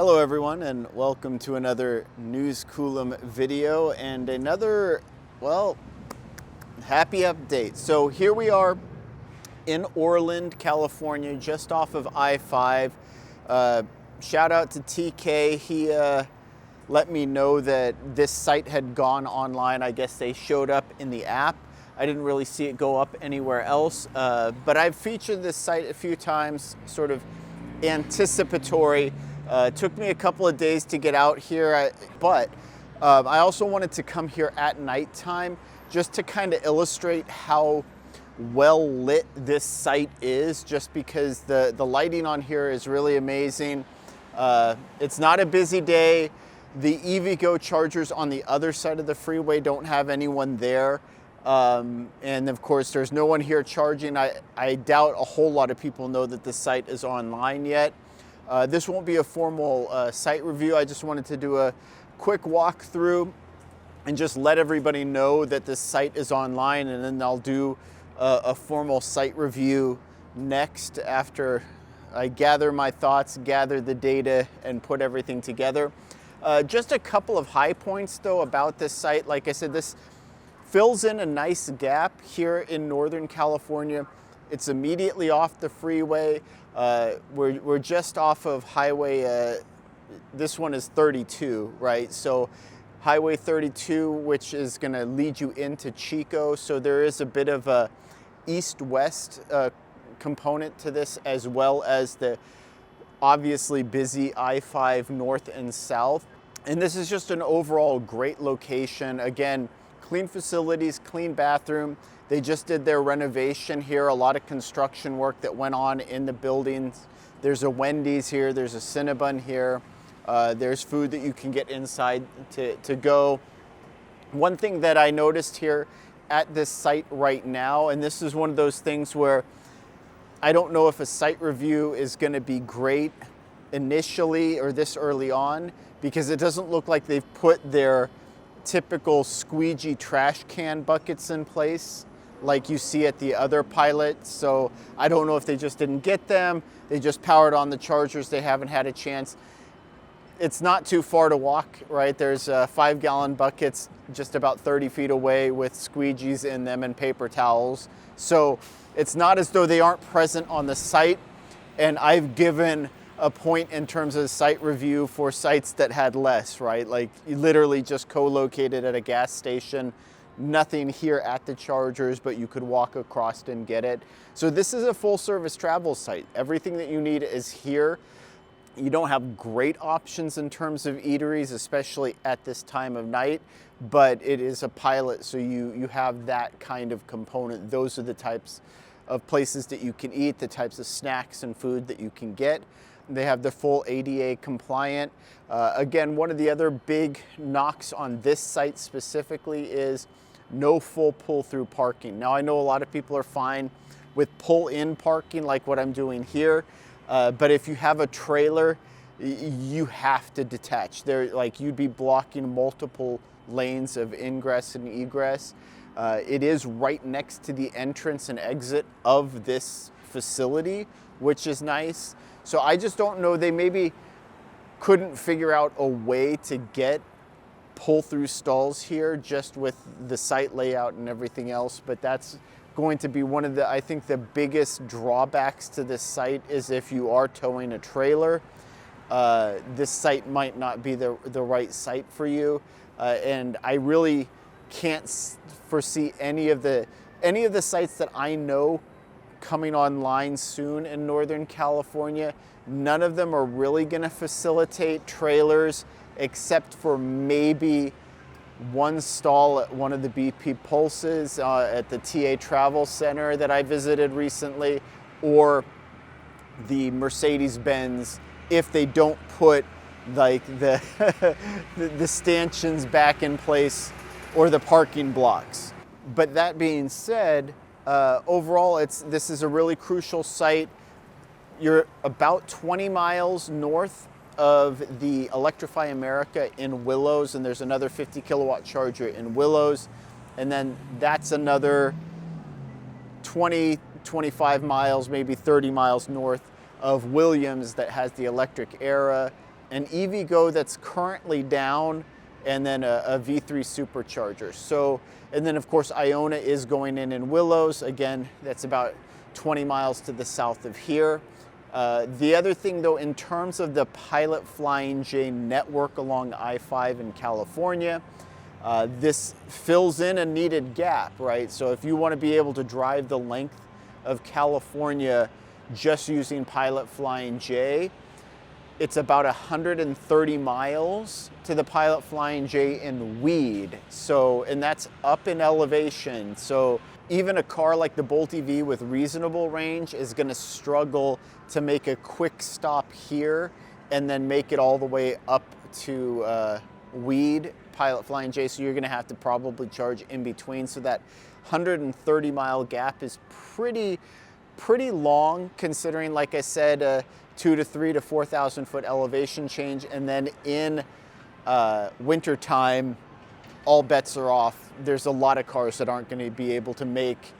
Hello everyone, and welcome to another News Coolum video and another, well, happy update. So here we are in Orland, California, just off of I-5. Shout out to TK. He let me know that this site had gone online. I guess they showed up in the app. I didn't really see it go up anywhere else, but I've featured this site a few times, sort of anticipatory. It took me a couple of days to get out here, but I also wanted to come here at nighttime just to kind of illustrate how well lit this site is, just because the lighting on here is really amazing. It's not a busy day. The EVgo chargers on the other side of the freeway don't have anyone there. And of course, there's no one here charging. I doubt a whole lot of people know that the site is online yet. This won't be a formal site review. I just wanted to do a quick walkthrough and just let everybody know that this site is online, and then I'll do a formal site review next after I gather my thoughts, gather the data, and put everything together. Just a couple of high points though about this site. Like I said, this fills in a nice gap here in Northern California. It's immediately off the freeway. We're just off of highway, this one is 32, right? So highway 32, which is gonna lead you into Chico. So there is a bit of a east-west component to this, as well as the obviously busy I-5 north and south. And this is just an overall great location. Again, clean facilities, clean bathroom. They just did their renovation here, a lot of construction work that went on in the buildings. There's a Wendy's here, there's a Cinnabun here. There's food that you can get inside to go. One thing that I noticed here at this site right now, and this is one of those things where I don't know if a site review is gonna be great initially or this early on, because it doesn't look like they've put their typical squeegee trash can buckets in place like you see at the other pilots. So I don't know if they just didn't get them. They just powered on the chargers. They haven't had a chance. It's not too far to walk, right? There's 5-gallon buckets just about 30 feet away with squeegees in them and paper towels. So it's not as though they aren't present on the site. And I've given a point in terms of site review for sites that had less, right? Like literally just co-located at a gas station, nothing here at the chargers, but you could walk across and get it. So this is a full service travel site. Everything that you need is here. You don't have great options in terms of eateries, especially at this time of night, but it is a pilot, so you have that kind of component. Those are the types of places that you can eat, the types of snacks and food that you can get. They have the full ADA compliant. Again, one of the other big knocks on this site specifically is no full pull-through parking. Now, I know a lot of people are fine with pull-in parking like what I'm doing here, but if you have a trailer, you have to detach. You'd be blocking multiple lanes of ingress and egress. It is right next to the entrance and exit of this facility, which is nice. So I just don't know, they maybe couldn't figure out a way to get pull-through stalls here just with the site layout and everything else, but that's going to be one of the, I think the biggest drawbacks to this site is if you are towing a trailer, this site might not be the right site for you. And I really can't foresee any of the sites that I know coming online soon in Northern California. None of them are really going to facilitate trailers, except for maybe one stall at one of the BP Pulses at the TA Travel Center that I visited recently, or the Mercedes-Benz, if they don't put like the the stanchions back in place or the parking blocks. But that being said, overall, this is a really crucial site. You're about 20 miles north of the Electrify America in Willows, and there's another 50 kilowatt charger in Willows. And then that's another 20, 25 miles, maybe 30 miles north of Williams that has the electric Era an EVgo that's currently down, and then a V3 supercharger. So, and then of course Iona is going in Willows. Again, that's about 20 miles to the south of here. The other thing though, in terms of the Pilot Flying J network along I-5 in California, this fills in a needed gap, right? So if you want to be able to drive the length of California just using Pilot Flying J, it's about 130 miles to the Pilot Flying J in Weed. So, and that's up in elevation. So even a car like the Bolt EV with reasonable range is going to struggle to make a quick stop here and then make it all the way up to Weed, Pilot Flying J. So you're going to have to probably charge in between. So that 130 mile gap is pretty long, considering, like I said, 2 to 3 to 4,000 foot elevation change. And then in winter time, all bets are off. There's a lot of cars that aren't going to be able to make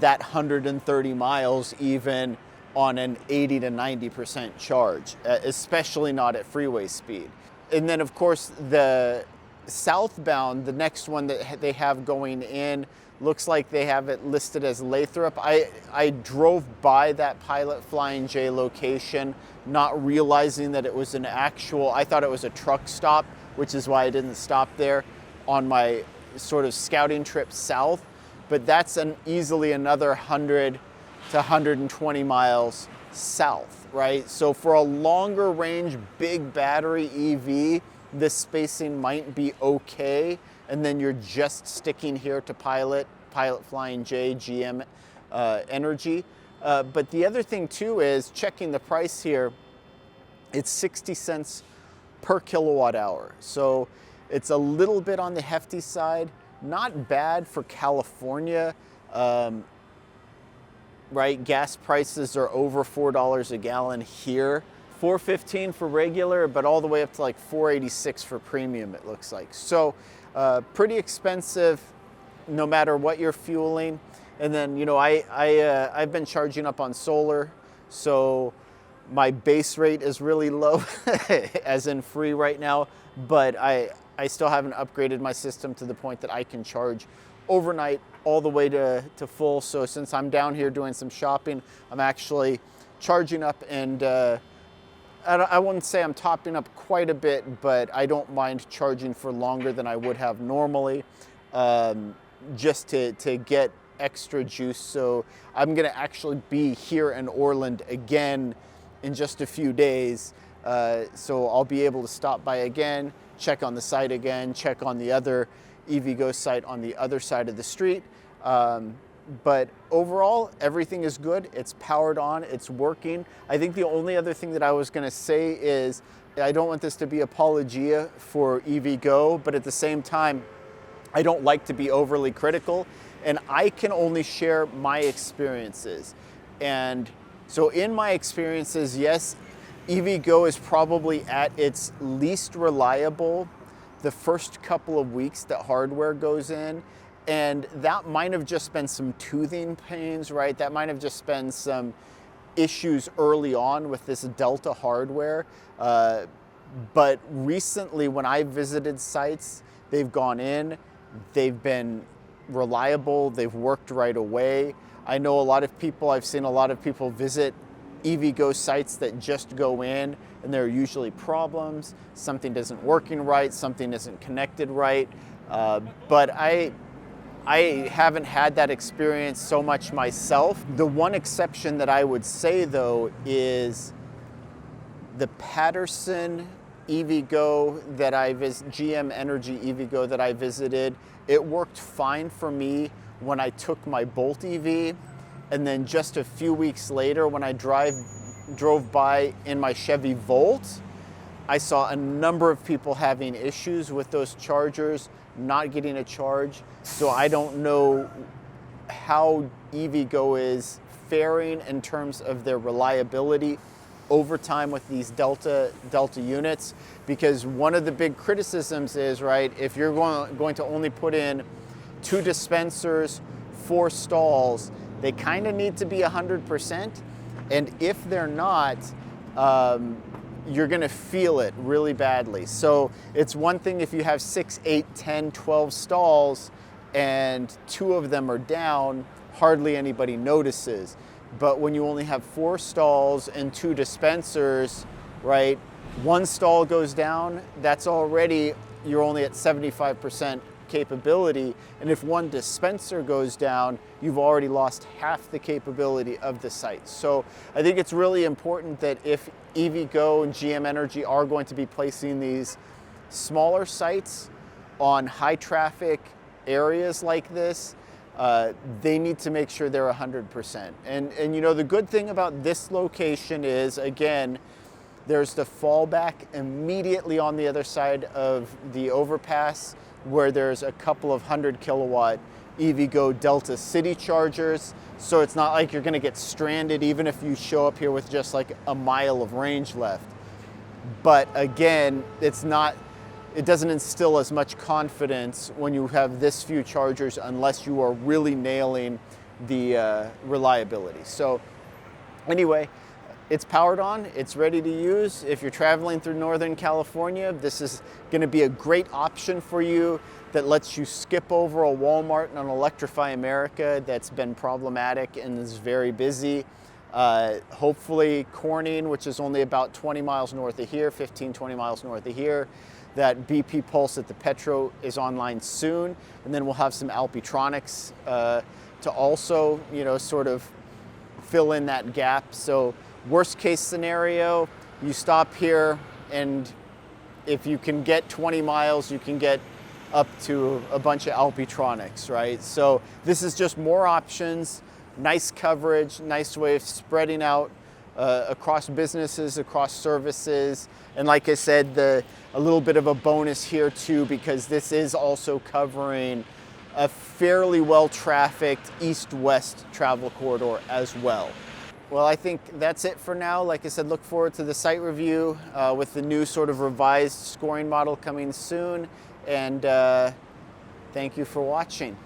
that 130 miles even on an 80 to 90% charge, especially not at freeway speed. And then of course the southbound, the next one that they have going in, looks like they have it listed as Lathrop. I drove by that Pilot Flying J location, not realizing that it was an actual, I thought it was a truck stop, which is why I didn't stop there on my sort of scouting trip south. But that's easily another 100 to 120 miles south, right? So for a longer range, big battery EV, this spacing might be okay. And then you're just sticking here to Pilot Flying J, GM Energy. But the other thing too is, checking the price here, it's 60 cents per kilowatt hour. So it's a little bit on the hefty side, not bad for California. Right, gas prices are over $4 a gallon here. $4.15 for regular, but all the way up to like $4.86 for premium, it looks like. So pretty expensive no matter what you're fueling. And then, you know, I've been charging up on solar, so my base rate is really low, as in free right now, but I still haven't upgraded my system to the point that I can charge overnight all the way to full. So since I'm down here doing some shopping, I'm actually charging up, and I wouldn't say I'm topping up quite a bit, but I don't mind charging for longer than I would have normally, just to get extra juice. So I'm gonna actually be here in Orland again in just a few days. So I'll be able to stop by again, check on the site again, check on the other EVgo site on the other side of the street. But overall, everything is good. It's powered on, it's working. I think the only other thing that I was gonna say is, I don't want this to be apologia for EVgo, but at the same time, I don't like to be overly critical, and I can only share my experiences. And so in my experiences, yes, EVgo is probably at its least reliable the first couple of weeks that hardware goes in. And that might have just been some toothing pains, right? That might have just been some issues early on with this Delta hardware. But recently, when I visited sites, they've gone in, they've been reliable, they've worked right away. I know I've seen a lot of people visit EVgo sites that just go in, and there are usually problems. Something isn't working right, something isn't connected right. But I haven't had that experience so much myself. The one exception that I would say though is the Patterson EVgo that GM Energy EVgo that I visited. It worked fine for me when I took my Bolt EV, and then just a few weeks later when I drove by in my Chevy Volt, I saw a number of people having issues with those chargers, not getting a charge. So I don't know how EVgo is faring in terms of their reliability over time with these Delta units, because one of the big criticisms is, right, if you're going to only put in 2 dispensers, 4 stalls, they kind of need to be 100%. And if they're not, you're going to feel it really badly. So it's one thing if you have 6, 8, 10, 12 stalls and 2 of them are down, hardly anybody notices. But when you only have 4 stalls and 2 dispensers, right, 1 stall goes down, that's already, you're only at 75% capability. And if 1 dispenser goes down, you've already lost half the capability of the site. So I think it's really important that if EVgo and GM Energy are going to be placing these smaller sites on high traffic areas like this, they need to make sure they're 100%. And you know, the good thing about this location is, again, there's the fallback immediately on the other side of the overpass, where there's a couple of 100-kilowatt EVgo Delta City chargers. So it's not like you're going to get stranded even if you show up here with just like a mile of range left. But again, it doesn't instill as much confidence when you have this few chargers unless you are really nailing the reliability. So anyway, it's powered on, it's ready to use. If you're traveling through Northern California, this is going to be a great option for you that lets you skip over a Walmart and an Electrify America that's been problematic and is very busy. Hopefully Corning, which is only about 20 miles north of here, 15, 20 miles north of here, that BP Pulse at the Petro is online soon. And then we'll have some Alpitronics to also, you know, sort of fill in that gap. So worst case scenario, you stop here, and if you can get 20 miles, you can get up to a bunch of Alpitronics, right? So this is just more options, nice coverage, nice way of spreading out across businesses, across services. And like I said, a little bit of a bonus here too, because this is also covering a fairly well-trafficked east-west travel corridor as well. Well, I think that's it for now. Like I said, look forward to the site review with the new sort of revised scoring model coming soon. And thank you for watching.